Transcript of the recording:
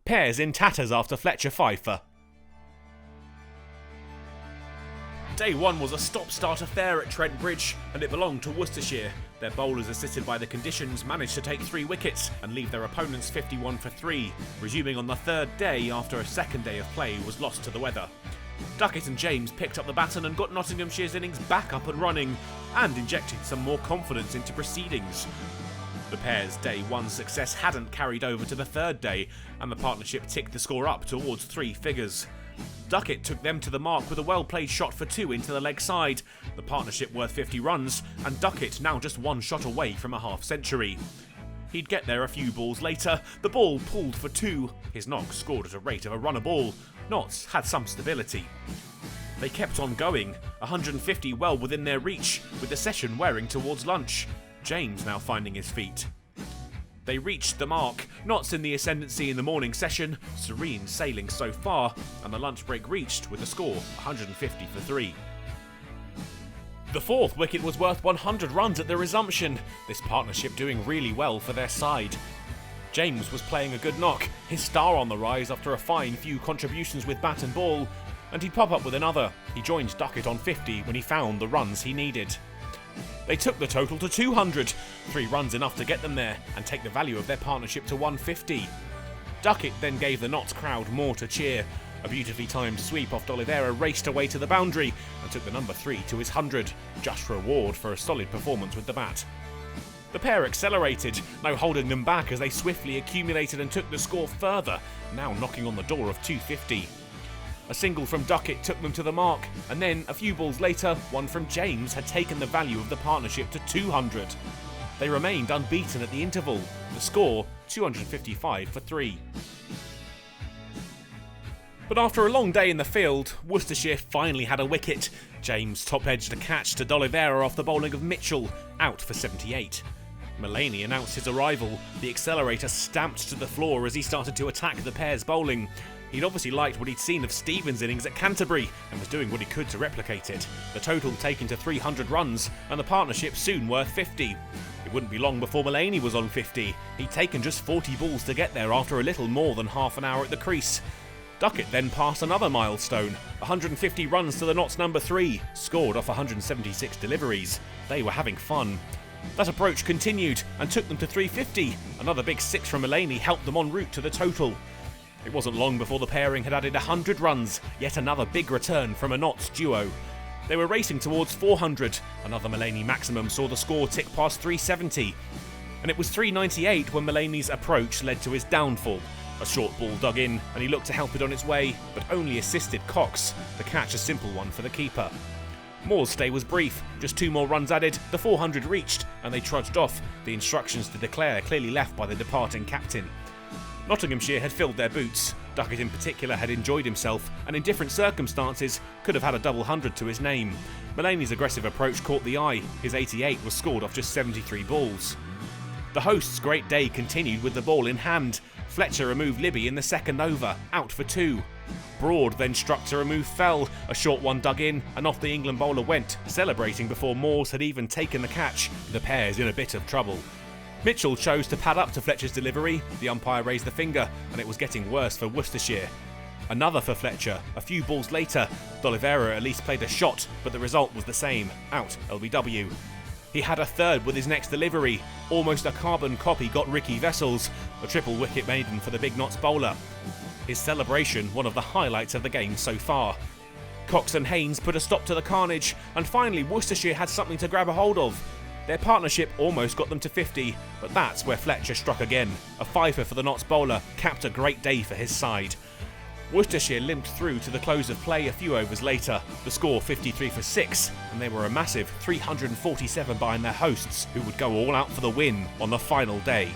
Pears in tatters after Fletcher fifer. Day 1 was a stop-start affair at Trent Bridge, and it belonged to Worcestershire. Their bowlers, assisted by the conditions, managed to take 3 wickets and leave their opponents 51 for 3, resuming on the third day after a second day of play was lost to the weather. Duckett and James picked up the baton and got Nottinghamshire's innings back up and running, and injected some more confidence into proceedings. The Pears' Day 1 success hadn't carried over to the third day, and the partnership ticked the score up towards 3 figures. Duckett took them to the mark with a well-played shot for 2 into the leg side, the partnership worth 50 runs, and Duckett now just 1 shot away from a half-century. He'd get there a few balls later, the ball pulled for 2, his knock scored at a rate of a run a ball. Notts had some stability. They kept on going, 150 well within their reach, with the session wearing towards lunch, James now finding his feet. They reached the mark, Notts in the ascendancy in the morning session, serene sailing so far, and the lunch break reached with the score 150 for 3. The 4th wicket was worth 100 runs at the resumption, this partnership doing really well for their side. James was playing a good knock, his star on the rise after a fine few contributions with bat and ball, and he'd pop up with another. He joined Duckett on 50 when he found the runs he needed. They took the total to 200, 3 runs enough to get them there and take the value of their partnership to 150. Duckett then gave the Notts crowd more to cheer. A beautifully timed sweep off D'Oliveira raced away to the boundary and took the number 3 to his 100, just reward for a solid performance with the bat. The pair accelerated, no holding them back as they swiftly accumulated and took the score further, now knocking on the door of 250. A single from Duckett took them to the mark, and then, a few balls later, one from James had taken the value of the partnership to 200. They remained unbeaten at the interval, the score 255 for 3. But after a long day in the field, Worcestershire finally had a wicket. James top-edged a catch to D'Oliveira off the bowling of Mitchell, out for 78. Mullaney announced his arrival, the accelerator stamped to the floor as he started to attack the pair's bowling. He'd obviously liked what he'd seen of Stevens' innings at Canterbury and was doing what he could to replicate it. The total taken to 300 runs and the partnership soon worth 50. It wouldn't be long before Mullaney was on 50. He'd taken just 40 balls to get there after a little more than half an hour at the crease. Duckett then passed another milestone, 150 runs to the Notts number 3, scored off 176 deliveries. They were having fun. That approach continued and took them to 350. Another big 6 from Mullaney helped them en route to the total. It wasn't long before the pairing had added 100 runs, yet another big return from a Notts duo. They were racing towards 400, another Mullaney maximum saw the score tick past 370. And it was 398 when Mullaney's approach led to his downfall. A short ball dug in, and he looked to help it on its way, but only assisted Cox, the catch a simple one for the keeper. Moore's stay was brief, just 2 more runs added, the 400 reached, and they trudged off, the instructions to declare clearly left by the departing captain. Nottinghamshire had filled their boots. Duckett in particular had enjoyed himself, and in different circumstances could have had a double 100 to his name. Mullaney's aggressive approach caught the eye, his 88 was scored off just 73 balls. The hosts' great day continued with the ball in hand. Fletcher removed Libby in the second over, out for 2. Broad then struck to remove Fell, a short one dug in, and off the England bowler went, celebrating before Moores had even taken the catch, the Pears in a bit of trouble. Mitchell chose to pad up to Fletcher's delivery, the umpire raised the finger, and it was getting worse for Worcestershire. Another for Fletcher, a few balls later, D'Oliveira at least played a shot, but the result was the same, out LBW. He had a third with his next delivery, almost a carbon copy got Ricky Vessels, a triple-wicket maiden for the big Notts bowler. His celebration, one of the highlights of the game so far. Cox and Haynes put a stop to the carnage, and finally Worcestershire had something to grab a hold of. Their partnership almost got them to 50, but that's where Fletcher struck again. A fifer for the Notts bowler capped a great day for his side. Worcestershire limped through to the close of play a few overs later, the score 53 for 6, and they were a massive 347 behind their hosts, who would go all out for the win on the final day.